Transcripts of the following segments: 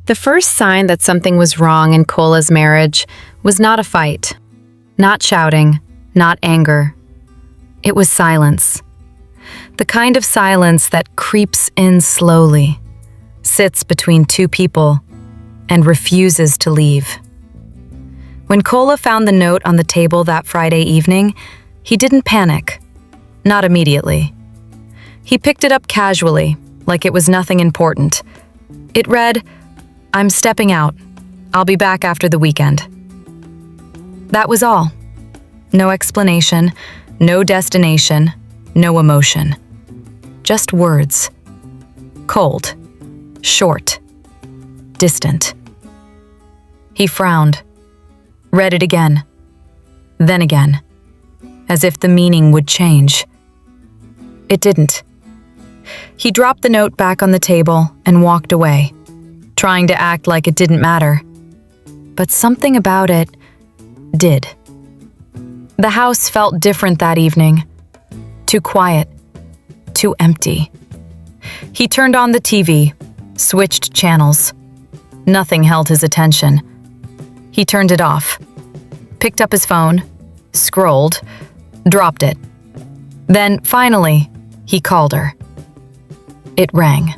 The first sign that something was wrong in Kola's marriage was not a fight, not shouting, not anger. It was silence. The kind of silence that creeps in slowly, sits between two people, and refuses to leave. When Kola found the note on the table that Friday evening, he didn't panic. Not immediately. He picked it up casually, like it was nothing important. It read, "I'm stepping out. I'll be back after the weekend." That was all. No explanation, no destination, no emotion. Just words. Cold. Short. Distant. He frowned. Read it again. Then again. As if the meaning would change. It didn't. He dropped the note back on the table and walked away, trying to act like it didn't matter. But something about it did. The house felt different that evening. Too quiet. Too empty. He turned on the TV, switched channels. Nothing held his attention. He turned it off, picked up his phone, scrolled, dropped it. Then, finally, he called her. It rang.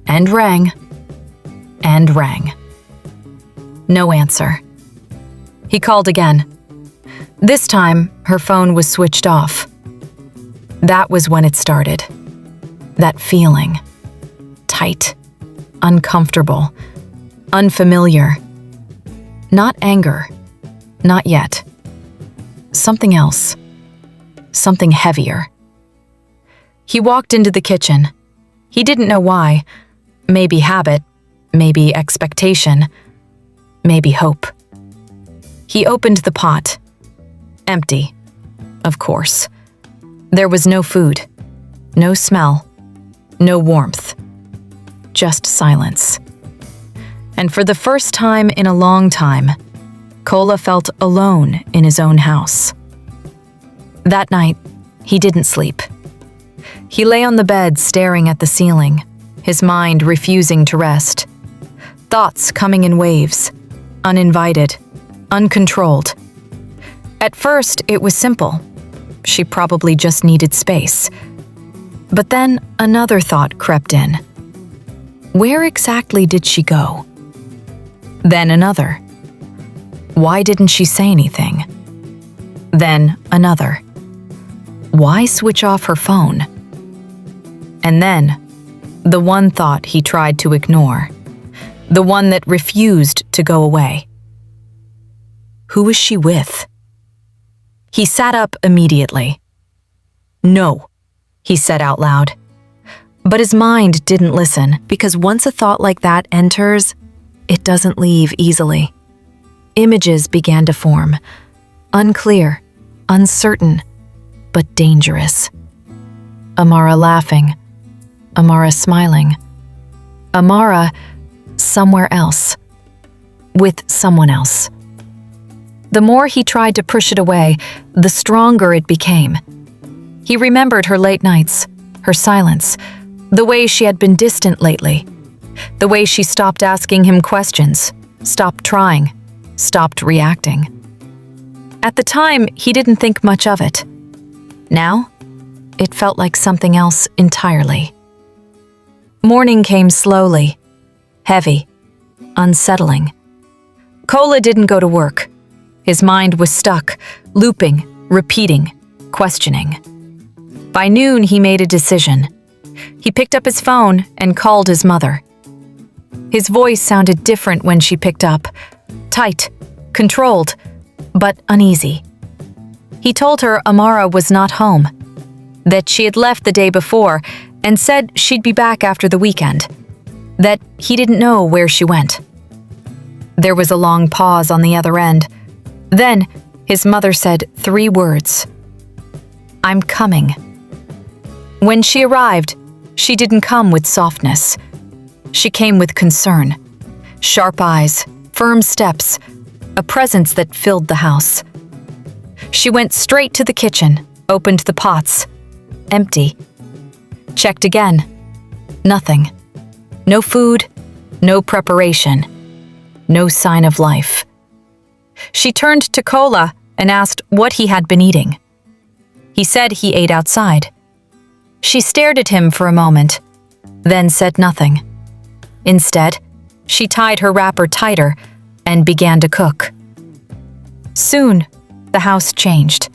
And rang. And rang. No answer. He called again. This time, her phone was switched off. That was when it started. That feeling. Tight. Uncomfortable. Unfamiliar. Not anger. Not yet. Something else. Something heavier. He walked into the kitchen. He didn't know why. Maybe habit. Maybe expectation. Maybe hope. He opened the pot. Empty. Of course. There was no food. No smell. No warmth. Just silence. And for the first time in a long time, Kola felt alone in his own house. That night, he didn't sleep. He lay on the bed staring at the ceiling, his mind refusing to rest. Thoughts coming in waves, uninvited, uncontrolled. At first, it was simple. She probably just needed space. But then another thought crept in. Where exactly did she go? Then another. Why didn't she say anything? Then another. Why switch off her phone? And then, the one thought he tried to ignore. The one that refused to go away. Who was she with? He sat up immediately. No, he said out loud. But his mind didn't listen, because once a thought like that enters, it doesn't leave easily. Images began to form, unclear, uncertain, but dangerous. Amara laughing, Amara smiling, Amara somewhere else, with someone else. The more he tried to push it away, the stronger it became. He remembered her late nights, her silence, the way she had been distant lately, the way she stopped asking him questions, stopped trying, stopped reacting. At the time, he didn't think much of it. Now, it felt like something else entirely. Morning came slowly, heavy, unsettling. Kola didn't go to work. His mind was stuck, looping, repeating, questioning. By noon, he made a decision. He picked up his phone and called his mother. His voice sounded different when she picked up, tight, controlled, but uneasy. He told her Amara was not home, that she had left the day before and said she'd be back after the weekend, that he didn't know where she went. There was a long pause on the other end. Then, his mother said 3 words. "I'm coming." When she arrived, she didn't come with softness. She came with concern. Sharp eyes, firm steps, a presence that filled the house. She went straight to the kitchen, opened the pots. Empty. Checked again. Nothing. No food, No preparation. No sign of life. She turned to Kola and asked what he had been eating. He said he ate outside. She stared at him for a moment, then said nothing. Instead, she tied her wrapper tighter and began to cook. Soon, the house changed.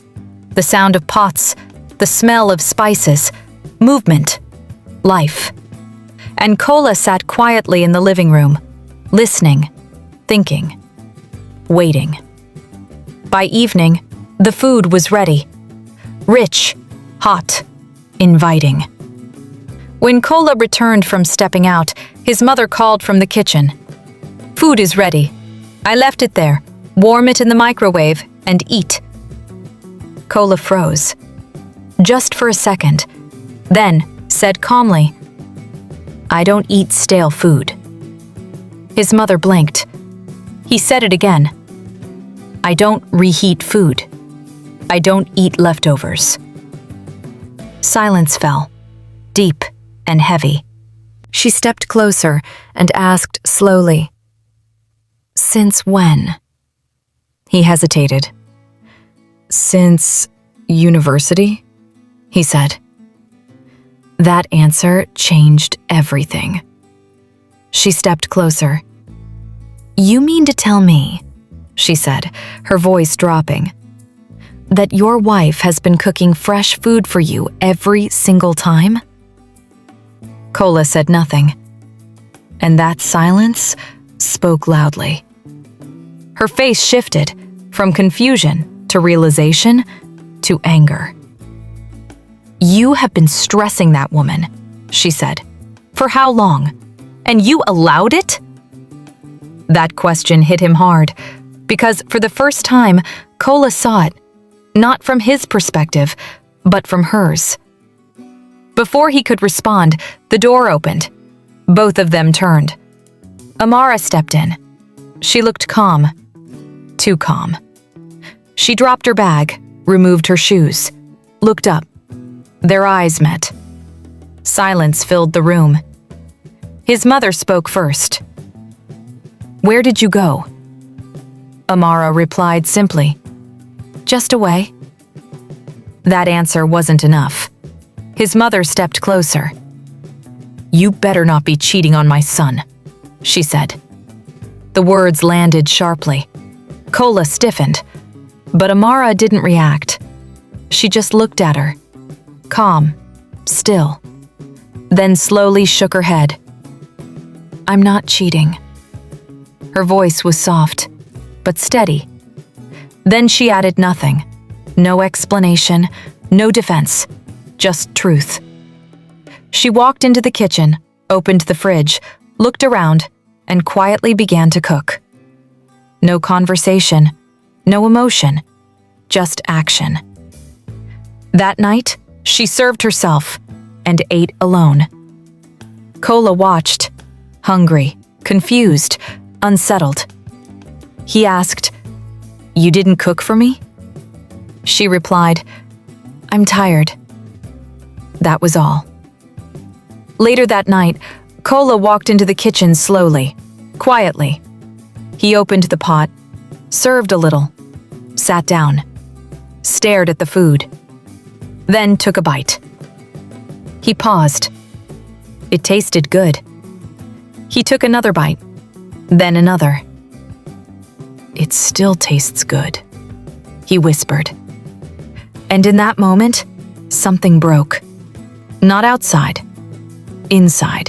The sound of pots, the smell of spices, movement, life. And Kola sat quietly in the living room, listening, thinking, waiting. By evening, the food was ready. Rich, hot, inviting. When Kola returned from stepping out, his mother called from the kitchen. "Food is ready. I left it there. Warm it in the microwave and eat." Kola froze. Just for a second, then said calmly, "I don't eat stale food." His mother blinked. He said it again. "I don't reheat food. I don't eat leftovers." Silence fell, deep and heavy. She stepped closer and asked slowly, "Since when?" He hesitated. "Since university," he said. That answer changed everything. She stepped closer. "You mean to tell me," she said, her voice dropping, "that your wife has been cooking fresh food for you every single time?" Kola said nothing, and that silence spoke loudly. Her face shifted from confusion to realization to anger. "You have been stressing that woman," she said. "For how long? And you allowed it?" That question hit him hard, because for the first time, Kola saw it, not from his perspective, but from hers. Before he could respond, the door opened. Both of them turned. Amara stepped in. She looked calm, too calm. She dropped her bag, removed her shoes, looked up. Their eyes met. Silence filled the room. His mother spoke first. "Where did you go?" Amara replied simply, "Just away." That answer wasn't enough. His mother stepped closer. "You better not be cheating on my son," she said. The words landed sharply. Kola stiffened, but Amara didn't react. She just looked at her, calm, still, then slowly shook her head. "I'm not cheating." Her voice was soft, but steady. Then she added nothing. No explanation, no defense, just truth. She walked into the kitchen, opened the fridge, looked around, and quietly began to cook. No conversation, no emotion, just action. That night, she served herself and ate alone. Kola watched, hungry, confused, unsettled. He asked, "You didn't cook for me?" She replied, "I'm tired." That was all. Later that night, Kola walked into the kitchen slowly, quietly. He opened the pot, served a little, sat down, stared at the food, then took a bite. He paused. It tasted good. He took another bite, then another. "It still tastes good," he whispered. And in that moment, something broke. Not outside, inside.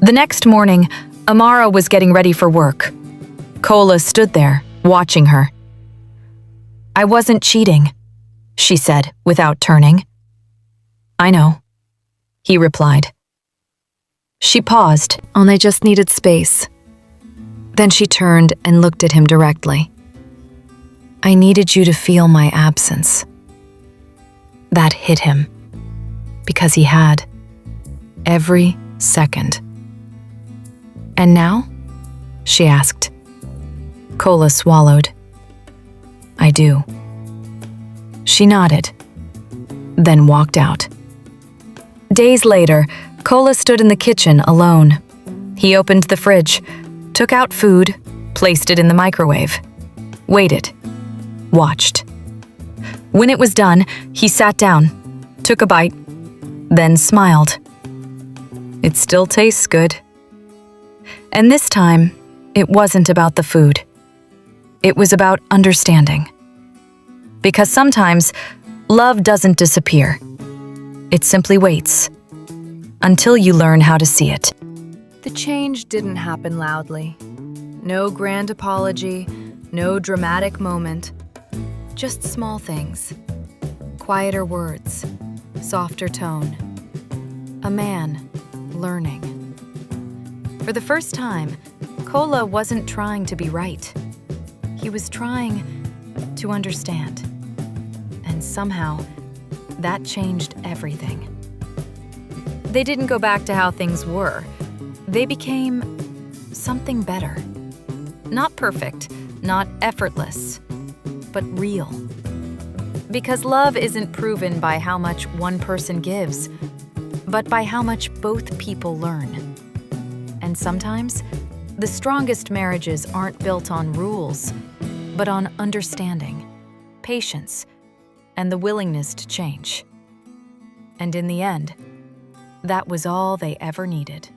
The next morning, Amara was getting ready for work. Kola stood there, watching her. "I wasn't cheating," she said without turning. "I know," he replied. She paused, only just needed space. Then she turned and looked at him directly. "I needed you to feel my absence." That hit him, because he had, every second. "And now?" she asked. Kola swallowed. "I do." She nodded, then walked out. Days later, Kola stood in the kitchen alone. He opened the fridge, took out food, placed it in the microwave, waited, watched. When it was done, he sat down, took a bite, then smiled. It still tastes good. And this time, it wasn't about the food. It was about understanding. Because sometimes, love doesn't disappear. It simply waits until you learn how to see it. The change didn't happen loudly. No grand apology, no dramatic moment. Just small things. Quieter words, softer tone. A man learning. For the first time, Kola wasn't trying to be right. He was trying to understand. And somehow, that changed everything. They didn't go back to how things were. They became something better. Not perfect, not effortless, but real. Because love isn't proven by how much one person gives, but by how much both people learn. And sometimes, the strongest marriages aren't built on rules, but on understanding, patience, and the willingness to change. And in the end, that was all they ever needed.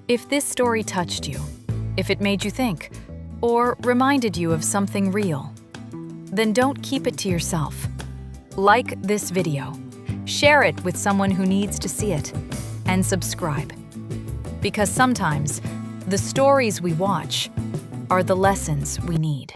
If this story touched you, if it made you think, or reminded you of something real, then don't keep it to yourself. Like this video, share it with someone who needs to see it, and subscribe. Because sometimes, the stories we watch are the lessons we need.